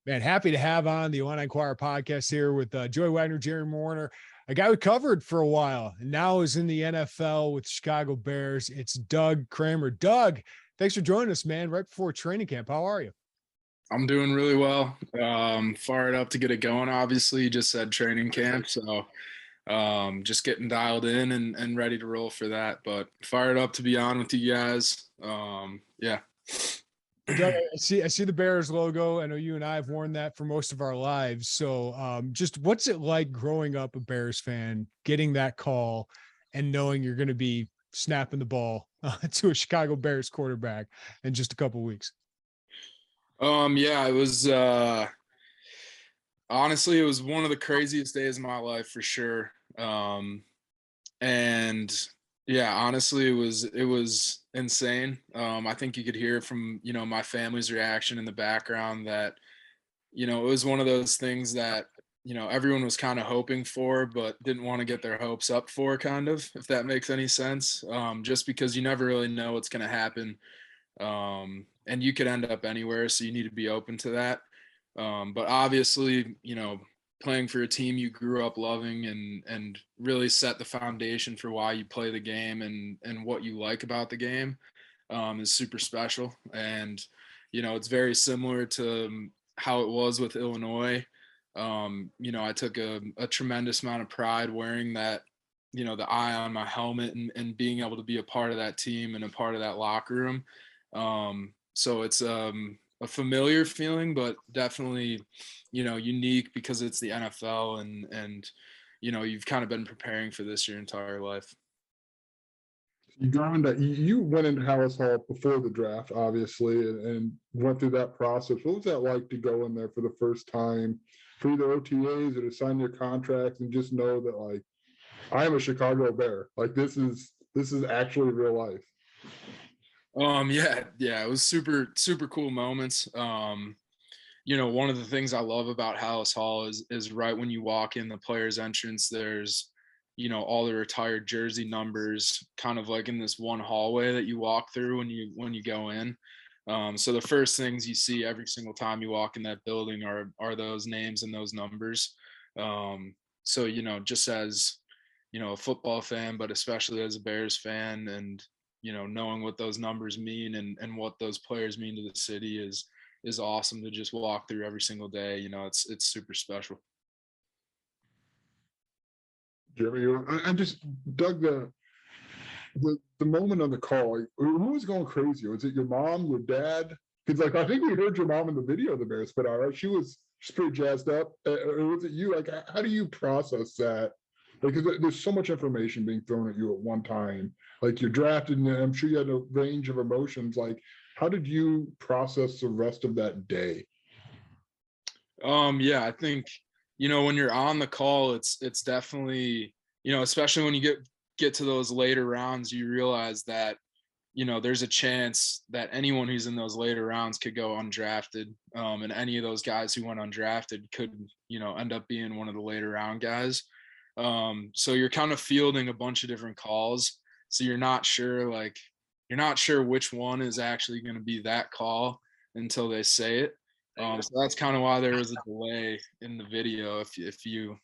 Man, happy to have on the Illini Inquirer podcast here with Joey Wagner, Jerry Warner, a guy we covered for a while and now is in the NFL with Chicago Bears. It's Doug Kramer. Doug, thanks for joining us, man, right before training camp. How are you? I'm doing really well. Fired up to get it going. Obviously, you just said training camp, so just getting dialed in and ready to roll for that. But fired up to be on with you guys. Yeah. Doug, I see the Bears logo. I know you and I have worn that for most of our lives. So just what's it like growing up a Bears fan, getting that call and knowing you're going to be snapping the ball to a Chicago Bears quarterback in just a couple of weeks? Yeah, it was honestly, it was one of the craziest days of my life for sure. And yeah, honestly, it was insane. I think you could hear from, my family's reaction in the background that, it was one of those things that, everyone was kind of hoping for, but didn't want to get their hopes up for, kind of, if that makes any sense. Just because you never really know what's going to happen. And you could end up anywhere, so you need to be open to that. But obviously, playing for a team you grew up loving and really set the foundation for why you play the game and what you like about the game is super special. And, it's very similar to how it was with Illinois. I took a tremendous amount of pride wearing that, the eye on my helmet and being able to be a part of that team and a part of that locker room. So it's a familiar feeling, but definitely, unique because it's the NFL and you've kind of been preparing for this your entire life. You went into Hallis Hall before the draft, obviously, and went through that process. What was that like to go in there for the first time, for either OTAs or to sign your contract and just know that, like, I am a Chicago Bear. Like, this is actually real life. Yeah, it was super, super cool moments. One of the things I love about Hallis Hall is right when you walk in the players' entrance, there's, all the retired jersey numbers kind of like in this one hallway that you walk through when you go in. So the first things you see every single time you walk in that building are those names and those numbers. So, just as, a football fan, but especially as a Bears fan and, knowing what those numbers mean and what those players mean to the city is awesome to just walk through every single day. It's super special. Jeremy, I'm just Doug. The moment on the call, who was going crazy? Was it your mom, your dad? Because I think we heard your mom in the video the Bears put out. Right? She's pretty jazzed up. Or was it you? Like, how do you process that? Because there's so much information being thrown at you at one time. Like, you're drafted, and I'm sure you had a range of emotions. Like, how did you process the rest of that day? Yeah, I think, when you're on the call, it's definitely, especially when you get to those later rounds, you realize that, there's a chance that anyone who's in those later rounds could go undrafted. And any of those guys who went undrafted could, end up being one of the later round guys. So you're kind of fielding a bunch of different calls. So you're not sure which one is actually going to be that call until they say it. So that's kind of why there was a delay in the video. If you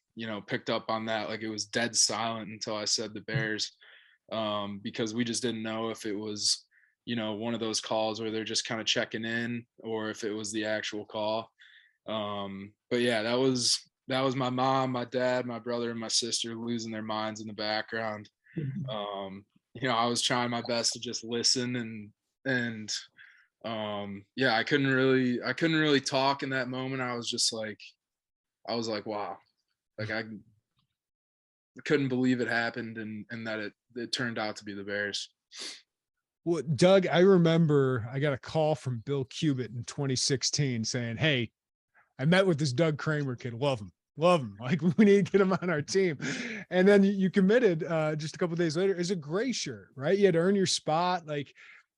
picked up on that, like, it was dead silent until I said the Bears, because we just didn't know if it was, one of those calls where they're just kind of checking in or if it was the actual call. But yeah, that was my mom, my dad, my brother, and my sister losing their minds in the background. I was trying my best to just listen and yeah, I couldn't really talk in that moment. I was like, wow, like I couldn't believe it happened and that it turned out to be the Bears. Well, Doug, I remember I got a call from Bill Cubitt in 2016 saying, "Hey, I met with this Doug Kramer kid. Love him. Like, we need to get him on our team." And then you committed just a couple of days later as a gray shirt, right? You had to earn your spot. Like,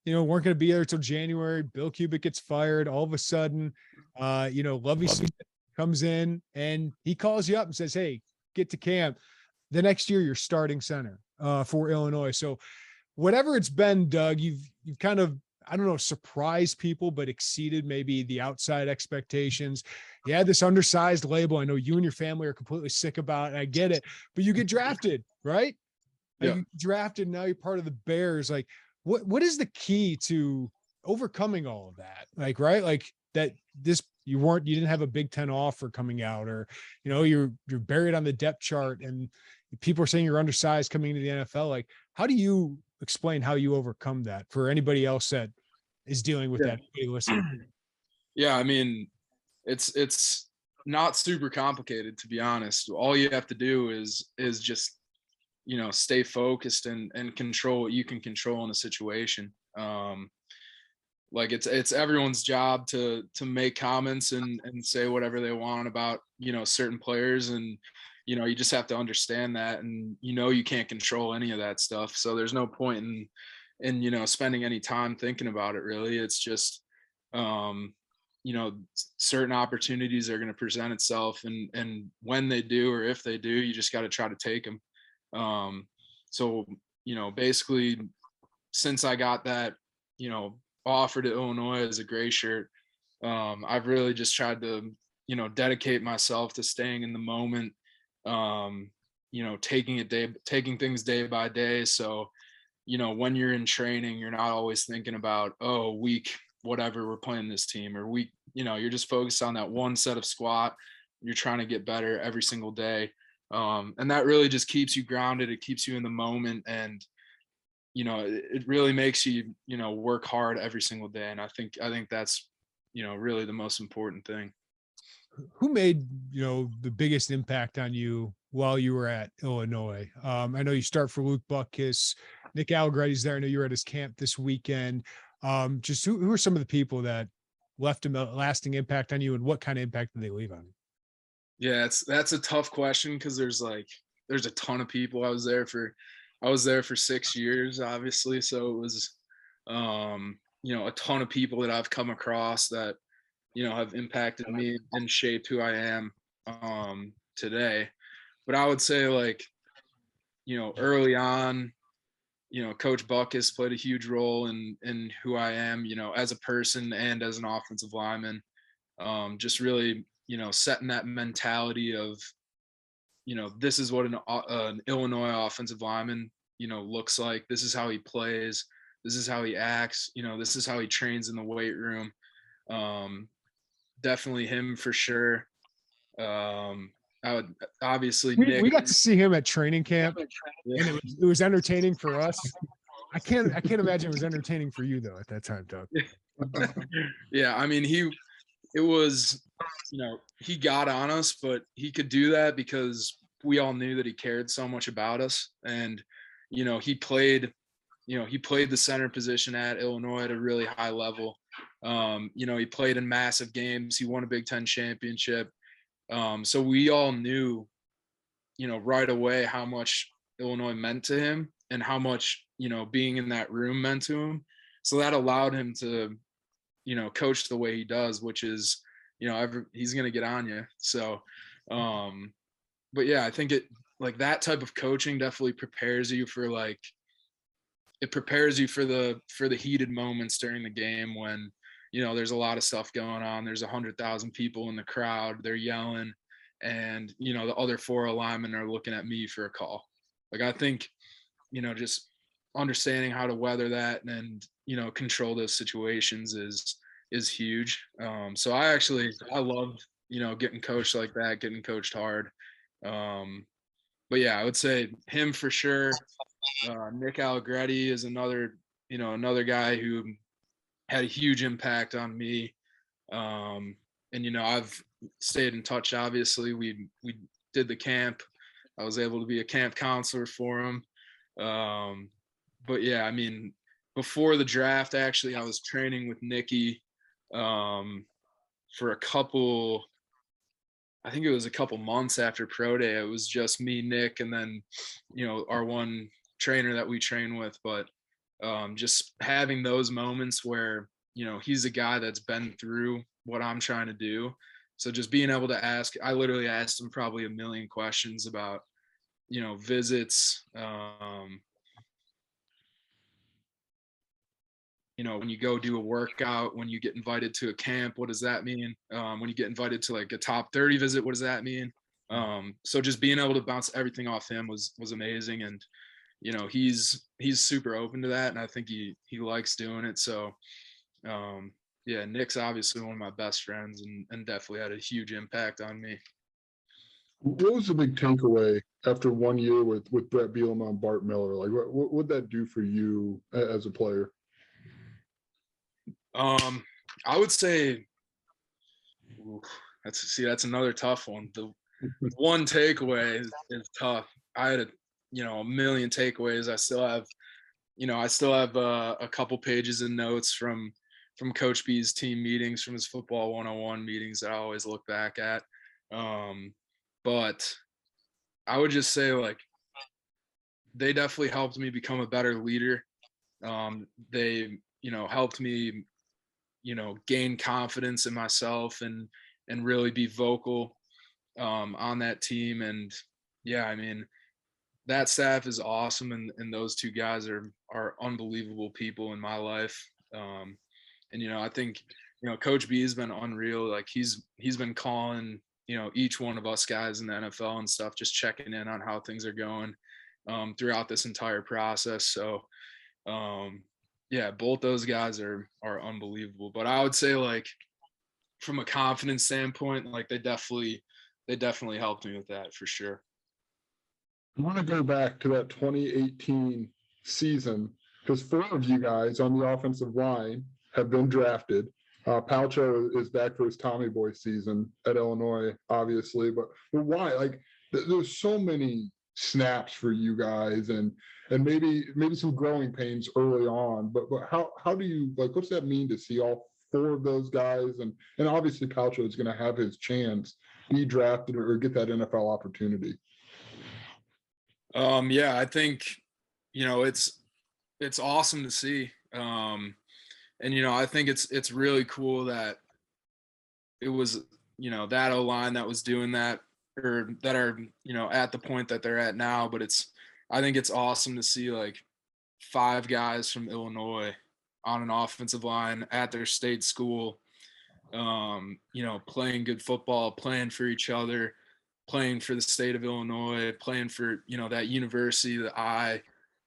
weren't going to be there until January. Bill Cubitt gets fired. All of a sudden, Lovie Smith comes in and he calls you up and says, "Hey, get to camp." The next year, you're starting center for Illinois. So whatever it's been, Doug, you've kind of I don't know, surprised people, but exceeded maybe the outside expectations? You had this undersized label. I know you and your family are completely sick about it. I get it, but you get drafted, right? Like Yeah. you drafted, now you're part of the Bears. Like, what is the key to overcoming all of that? Like, right? Like that you didn't have a Big Ten offer coming out, or you're buried on the depth chart, and people are saying you're undersized coming into the NFL. Like, how do you explain how you overcome that for anybody else that is dealing with that? Anybody listening? Yeah, I mean, it's not super complicated, to be honest. All you have to do is just stay focused and control what you can control in a situation. Like it's everyone's job to make comments and say whatever they want about certain players, and you just have to understand that, and you can't control any of that stuff, so there's no point in spending any time thinking about it, really. It's just certain opportunities are going to present itself, and when they do, or if they do, you just got to try to take them. So basically, since I got that offer to Illinois as a gray shirt, I've really just tried to dedicate myself to staying in the moment, taking things day by day. So when you're in training, you're not always thinking about, oh, week whatever, we're playing this team, or week, you're just focused on that one set of squat. You're trying to get better every single day, and that really just keeps you grounded. It keeps you in the moment, and it really makes you work hard every single day. And I think that's really the most important thing. Who made the biggest impact on you while you were at Illinois? I know you start for Luke Butkus, Nick Allegretti's there. I know you were at his camp this weekend. Just who are some of the people that left a lasting impact on you, and what kind of impact did they leave on you? Yeah, that's a tough question, because there's a ton of people. I was there for 6 years, obviously, so it was a ton of people that I've come across that have impacted me and shaped who I am today. But I would say, early on, Coach Butkus played a huge role in who I am, as a person and as an offensive lineman. Just really, setting that mentality of, this is what an Illinois offensive lineman, looks like. This is how he plays. This is how he acts. This is how he trains in the weight room. Definitely him for sure. I would obviously Nick. We got to see him at training camp, Yeah. and it was entertaining for us. I can't imagine it was entertaining for you though at that time, Doug. Yeah, I mean, it was, he got on us, but he could do that because we all knew that he cared so much about us. And, he played the center position at Illinois at a really high level. He played in massive games. He won a Big Ten championship. So we all knew, right away how much Illinois meant to him, and how much, being in that room meant to him. So that allowed him to, coach the way he does, which is, he's going to get on you. So, but yeah, I think that type of coaching definitely prepares you for the heated moments during the game when, there's a lot of stuff going on. There's 100,000 people in the crowd. They're yelling, and, the other 4 linemen are looking at me for a call. I think, just understanding how to weather that and, control those situations is huge. So I love, getting coached like that, getting coached hard. But yeah, I would say him for sure. Nick Allegretti is another guy who had a huge impact on me. And I've stayed in touch. Obviously, we did the camp. I was able to be a camp counselor for him. But yeah, I mean, before the draft, actually, I was training with Nicky for I think it was a couple months after pro day. It was just me, Nick, and then, our one trainer that we train with. But just having those moments where, he's a guy that's been through what I'm trying to do. So just being able to I literally asked him probably a million questions about, visits, when you go do a workout, when you get invited to a camp, what does that mean? When you get invited to like a top 30 visit, what does that mean? So just being able to bounce everything off him was amazing. And, he's super open to that. And I think he likes doing it. So, yeah, Nick's obviously one of my best friends and definitely had a huge impact on me. What was the big takeaway after 1 year with Brett Bielema and Bart Miller? Like, what would that do for you as a player? I would say, that's another tough one. The one takeaway is tough. I had a million takeaways. I still have a couple pages of notes from Coach B's team meetings, from his football 101 meetings that I always look back at. But I would just say, like, they definitely helped me become a better leader. They, helped me, gain confidence in myself and really be vocal on that team. And yeah, I mean, that staff is awesome. And those two guys are unbelievable people in my life. And, I think, Coach B has been unreal. Like he's been calling, each one of us guys in the NFL and stuff, just checking in on how things are going throughout this entire process. So, yeah, both those guys are unbelievable. But I would say, like, from a confidence standpoint, like they definitely helped me with that for sure. I want to go back to that 2018 season because 4 of you guys on the offensive line have been drafted. Palcho is back for his Tommy Boy season at Illinois, obviously. But why? Like, there's so many snaps for you guys, and maybe some growing pains early on. But how do you, like, what's that mean to see all 4 of those guys? And obviously Palcho is going to have his chance, be drafted or get that NFL opportunity. Yeah, I think, it's awesome to see. And, I think it's really cool that it was, that O-line that was doing that, or that are, at the point that they're at now. But I think it's awesome to see, like, 5 guys from Illinois on an offensive line at their state school, playing good football, playing for each other, playing for the state of Illinois, playing for, that university, the I,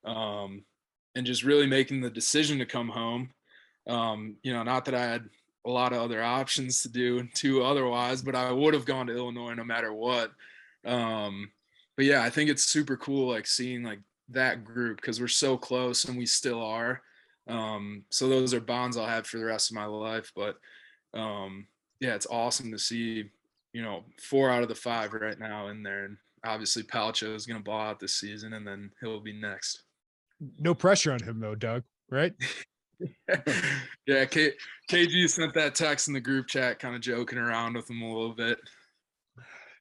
and just really making the decision to come home. Not that I had a lot of other options to do otherwise, but I would have gone to Illinois no matter what. But yeah, I think it's super cool, like, seeing, like, that group, because we're so close and we still are. So those are bonds I'll have for the rest of my life. But yeah, it's awesome to see, 4 out of the 5 right now in there. And obviously Palcho is going to ball out this season, and then he'll be next. No pressure on him though, Doug, right? Yeah, KG sent that text in the group chat, kind of joking around with him a little bit.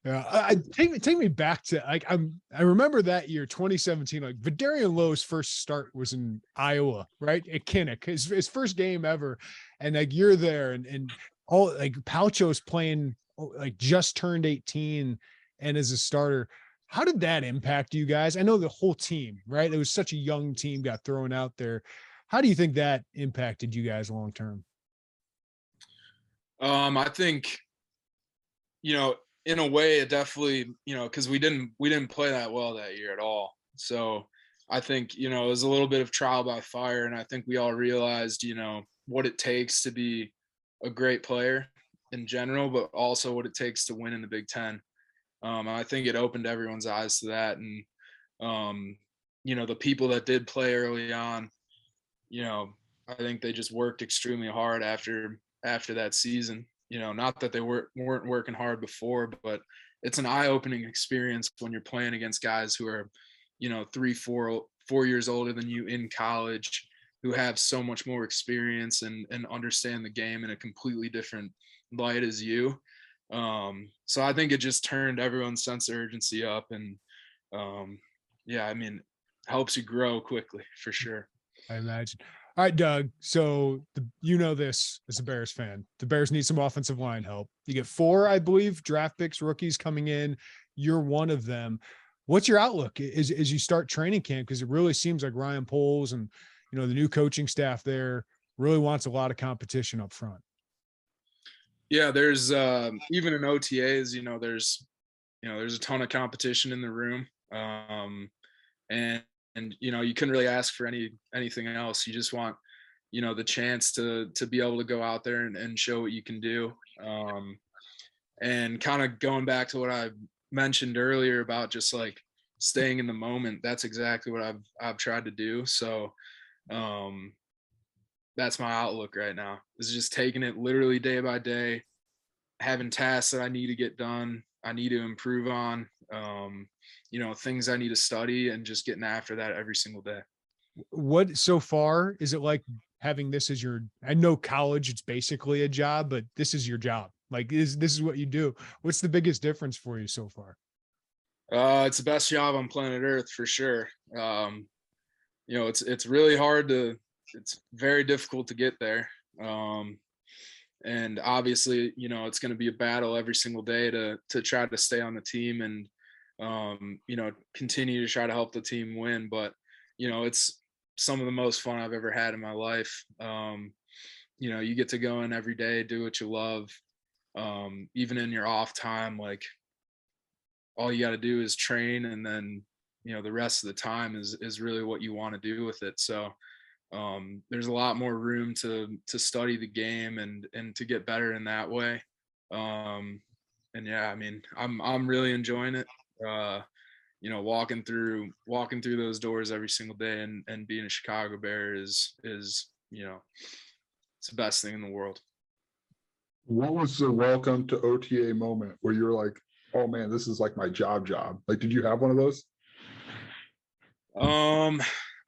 Yeah, take me back to, like, I remember that year 2017. Like, Vidarian Lowe's first start was in Iowa, right, at Kinnick, his first game ever, and like you're there, and all, like, Palcho's playing, like, just turned 18 and as a starter. How did that impact you guys? I know the whole team, right? It was such a young team got thrown out there. How do you think that impacted you guys long term? I think, in a way it definitely, because we didn't play that well that year at all. So I think, it was a little bit of trial by fire, and I think we all realized, what it takes to be a great player in general, but also what it takes to win in the Big Ten. I think it opened everyone's eyes to that. And, the people that did play early on, I think they just worked extremely hard after that season. Not that they weren't working hard before, but it's an eye-opening experience when you're playing against guys who are, 3-4 years older than you in college, who have so much more experience and understand the game in a completely different light as you. So I think it just turned everyone's sense of urgency up, and yeah, I mean, helps you grow quickly for sure. I imagine. All right, Doug. So this as a Bears fan, the Bears need some offensive line help. You get 4, I believe, draft picks, rookies coming in. You're one of them. What's your outlook as you start training camp? Because it really seems like Ryan Poles and, the new coaching staff there really wants a lot of competition up front. Yeah, there's even in OTAs, there's a ton of competition in the room. And you couldn't really ask for anything else. You just want, the chance to be able to go out there and show what you can do. And kind of going back to what I mentioned earlier about just like staying in the moment, that's exactly what I've tried to do. So that's my outlook right now, is just taking it literally day by day, having tasks that I need to get done, I need to improve on, things I need to study, and just getting after that every single day. What so far is it like having this as I know college, it's basically a job, but this is your job. Like this is what you do. What's the biggest difference for you so far? It's the best job on planet Earth for sure. It's really it's very difficult to get there. And obviously, it's going to be a battle every single day to try to stay on the team and, continue to try to help the team win. But, it's some of the most fun I've ever had in my life. You get to go in every day, do what you love. Even in your off time, like all you got to do is train. And then, the rest of the time is really what you want to do with it. So, there's a lot more room to study the game and to get better in that way. And yeah, I mean, I'm really enjoying it. Walking through those doors every single day and being a Chicago Bear is it's the best thing in the world. What was the welcome to OTA moment where you're like, oh man, this is like my job? Like, did you have one of those?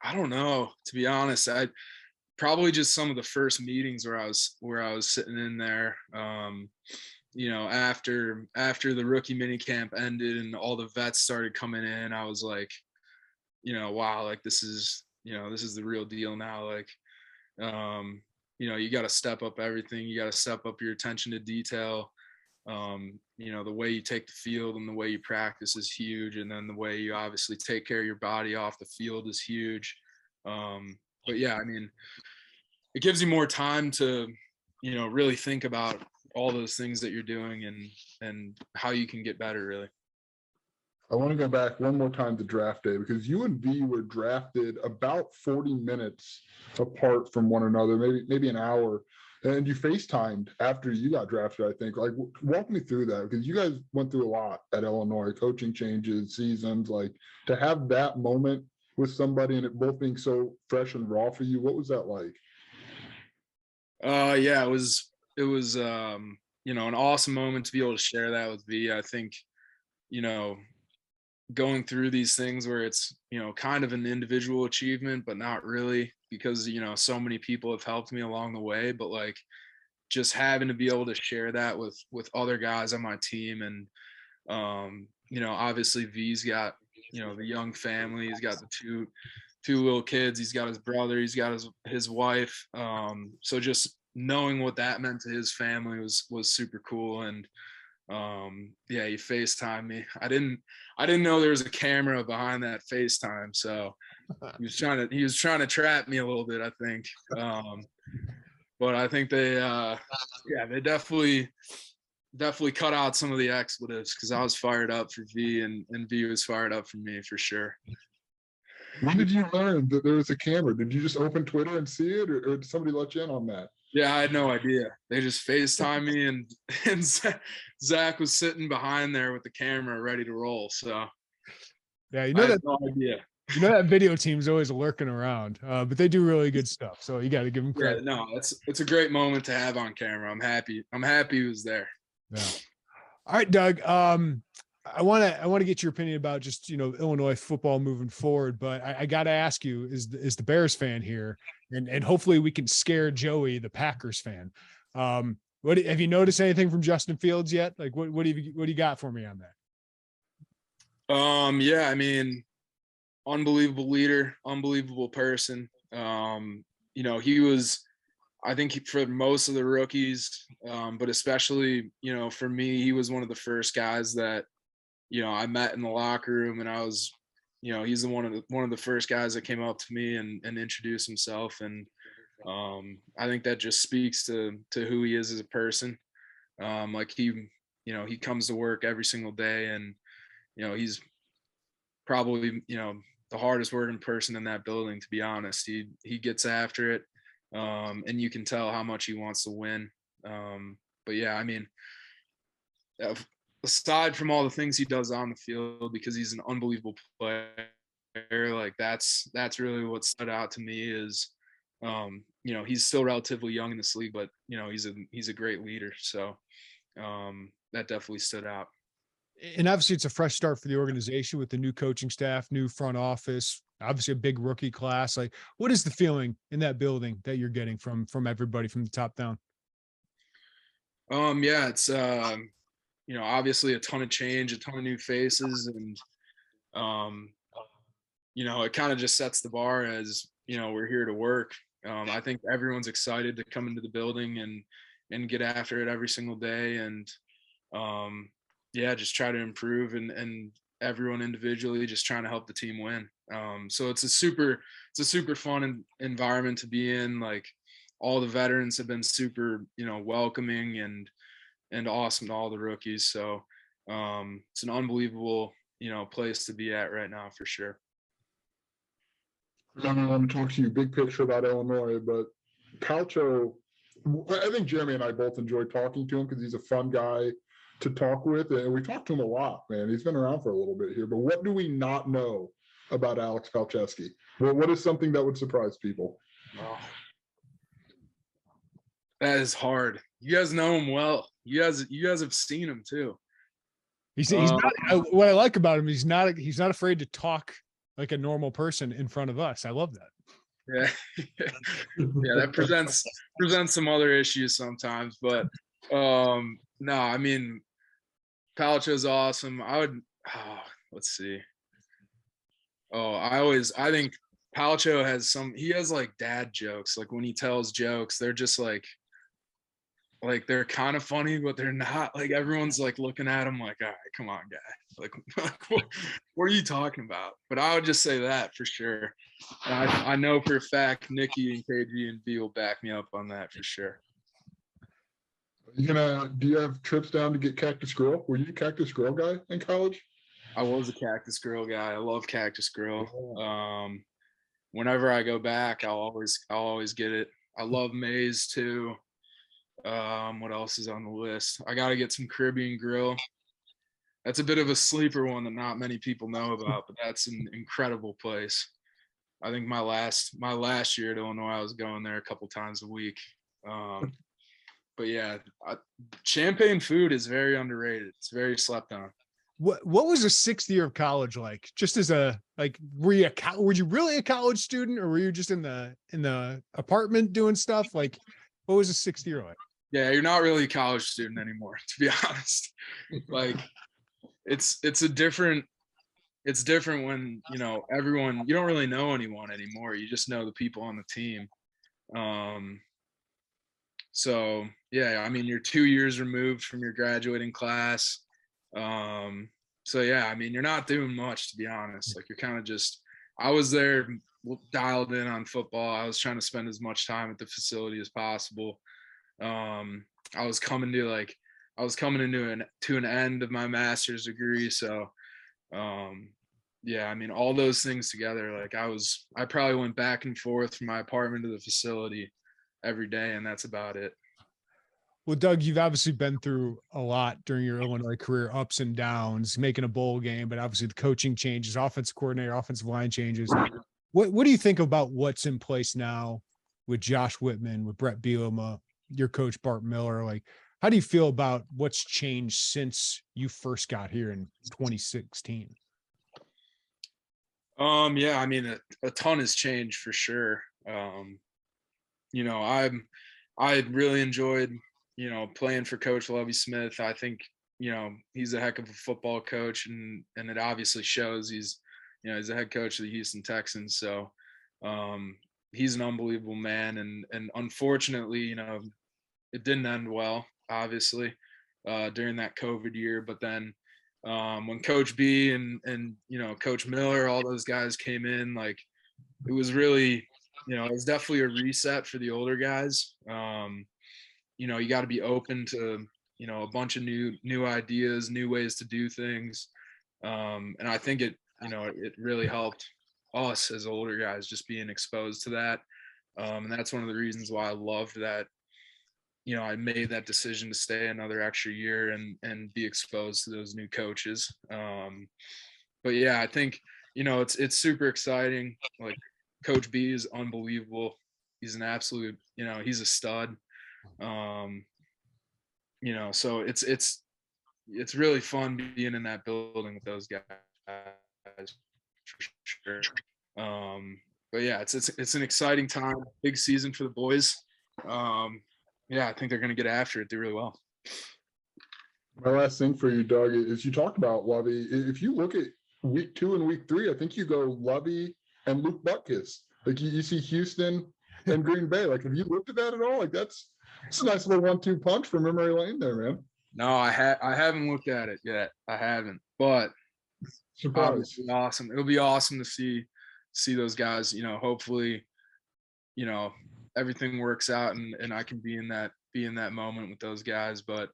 I don't know, to be honest. I probably just some of the first meetings where I was sitting in there, after the rookie mini camp ended and all the vets started coming in, I was like, wow, like this is the real deal now. Like, you got to step up everything. You got to step up your attention to detail. The way you take the field and the way you practice is huge. And then the way you obviously take care of your body off the field is huge. But yeah, I mean, it gives you more time to, really think about all those things that you're doing and how you can get better, really. I want to go back one more time to draft day, because you and V were drafted about 40 minutes apart from one another, maybe an hour. And you FaceTimed after you got drafted, I think. Like, walk me through that, because you guys went through a lot at Illinois, coaching changes, seasons. Like, to have that moment with somebody and it both being so fresh and raw for you, what was that like? Yeah, it was an awesome moment to be able to share that with V. I think, going through these things where it's, kind of an individual achievement, but not really, because, so many people have helped me along the way, but like just having to be able to share that with other guys on my team. And, obviously V's got, the young family, he's got the two little kids, he's got his brother, he's got his wife. So just knowing what that meant to his family was super cool. And, yeah, he FaceTimed me. I didn't know there was a camera behind that FaceTime, so he was trying to trap me a little bit, I think. But I think they definitely cut out some of the expletives, because I was fired up for V and V was fired up for me for sure. When did you learn that there was a camera? Did you just open Twitter and see it, or did somebody let you in on that? Yeah, I had no idea. They just FaceTimed me, and Zach was sitting behind there with the camera ready to roll. So yeah, I had no idea. That video team's always lurking around, but they do really good stuff. So you got to give them credit. Yeah, no, it's a great moment to have on camera. I'm happy he was there. Yeah. All right, Doug. I want to get your opinion about just, Illinois football moving forward, but I got to ask you, is the Bears fan here, and hopefully we can scare Joey, the Packers fan. What have you noticed anything from Justin Fields yet? Like what do you got for me on that? Yeah, I mean, unbelievable leader, unbelievable person. He was, I think, for most of the rookies, but especially, for me, he was one of the first guys that, I met in the locker room, and I was, he's one of the first guys that came up to me and introduced himself. And, I think that just speaks to who he is as a person. Like he comes to work every single day, and he's probably the hardest working person in that building, to be honest. He gets after it, and you can tell how much he wants to win. But yeah, I mean, aside from all the things he does on the field, because he's an unbelievable player, like that's really what stood out to me is, he's still relatively young in this league, but he's a great leader. So that definitely stood out. And obviously it's a fresh start for the organization with the new coaching staff, new front office, obviously a big rookie class. Like, what is the feeling in that building that you're getting from everybody from the top down? Yeah, it's obviously a ton of change, a ton of new faces, and it kind of just sets the bar as, we're here to work. I think everyone's excited to come into the building and get after it every single day, and yeah, just try to improve, and everyone individually just trying to help the team win. So it's a super fun environment to be in. Like, all the veterans have been super, welcoming and awesome to all the rookies. So it's an unbelievable, place to be at right now for sure. I'm going to talk to you big picture about Illinois, but Calcio, I think Jeremy and I both enjoy talking to him because he's a fun guy to talk with, and we talk to him a lot, man. He's been around for a little bit here, but what do we not know about Alex Palczewski? Well, what is something that would surprise people? Oh, that is hard. You guys know him well. You guys have seen him too. He's not. What I like about him, he's not afraid to talk like a normal person in front of us. I love that. Yeah, yeah, that presents some other issues sometimes, but no, I mean, Palcho's awesome. Let's see. I think Palcho has like dad jokes. Like, when he tells jokes, they're just like they're kind of funny, but they're not. Like, everyone's like looking at him like, all right, come on, guy. Like, what are you talking about? But I would just say that for sure. And I know for a fact Nikki and KG and B will back me up on that for sure. Do you have trips down to get Cactus Grill? Were you a Cactus Grill guy in college? I was a Cactus Grill guy. I love Cactus Grill. Whenever I go back, I'll always get it. I love Maze too. What else is on the list? I got to get some Caribbean Grill. That's a bit of a sleeper one that not many people know about, but that's an incredible place. I think my last year at Illinois, I was going there a couple times a week. But yeah, Champagne food is very underrated. It's very slept on. What was the 6th year of college like? Just as were you really a college student, or were you just in the apartment doing stuff? Like, what was the 6th year like? Yeah, you're not really a college student anymore, to be honest. Like, it's different when, everyone, you don't really know anyone anymore. You just know the people on the team. So yeah, I mean, you're 2 years removed from your graduating class. So yeah, I mean, you're not doing much, to be honest. Like, you're kind of just, I was there dialed in on football. I was trying to spend as much time at the facility as possible. I was coming to an end of my master's degree. So, yeah, I mean, all those things together, like, I probably went back and forth from my apartment to the facility every day, and that's about it. Well, Doug, you've obviously been through a lot during your Illinois career, ups and downs, making a bowl game, but obviously the coaching changes, offensive coordinator, offensive line changes. What do you think about what's in place now with Josh Whitman, with Brett Bielema, your coach Bart Miller? Like, how do you feel about what's changed since you first got here in 2016? Yeah, I mean, a ton has changed for sure. I really enjoyed, playing for Coach Lovie Smith. I think, he's a heck of a football coach, and it obviously shows. He's a head coach of the Houston Texans. So he's an unbelievable man. And unfortunately, it didn't end well, obviously, during that COVID year. But then when Coach B and Coach Miller, all those guys came in, like, it was really it's definitely a reset for the older guys. You got to be open to, a bunch of new ideas, new ways to do things. And I think it really helped us as older guys just being exposed to that. And that's one of the reasons why I loved that, I made that decision to stay another extra year and be exposed to those new coaches. But yeah, I think, it's super exciting. Like Coach B is unbelievable. He's an absolute, he's a stud. So it's really fun being in that building with those guys for sure. But yeah, it's an exciting time, big season for the boys. Yeah, I think they're going to get after it. Do really well. My last thing for you, Doug, is you talked about Lovey. If you look at week 2 and week 3, I think you go Lovey and Luke Butkus. Like you see Houston and Green Bay. Like, have you looked at that at all? Like it's a nice little 1-2 punch for memory lane there, man. No, I haven't looked at it yet. I haven't, but awesome. It'll be awesome to see those guys. Hopefully, everything works out and I can be in that moment with those guys. But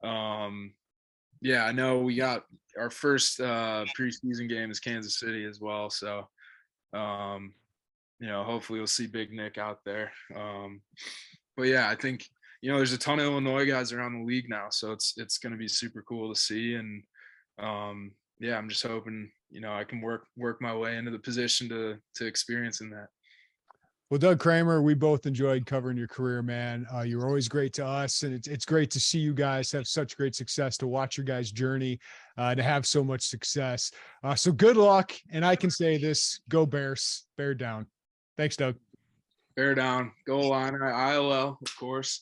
yeah, I know we got our first preseason game is Kansas City as well. So hopefully we'll see Big Nick out there. But yeah, I think there's a ton of Illinois guys around the league now, so it's going to be super cool to see. And yeah, I'm just hoping I can work my way into the position to experiencing that. Well, Doug Kramer, we both enjoyed covering your career, man. You were always great to us, and it's great to see you guys have such great success, to watch your guys' journey, to have so much success. So good luck, and I can say this: go Bears, bear down. Thanks, Doug. Bear down, go Illini, ILL, of course.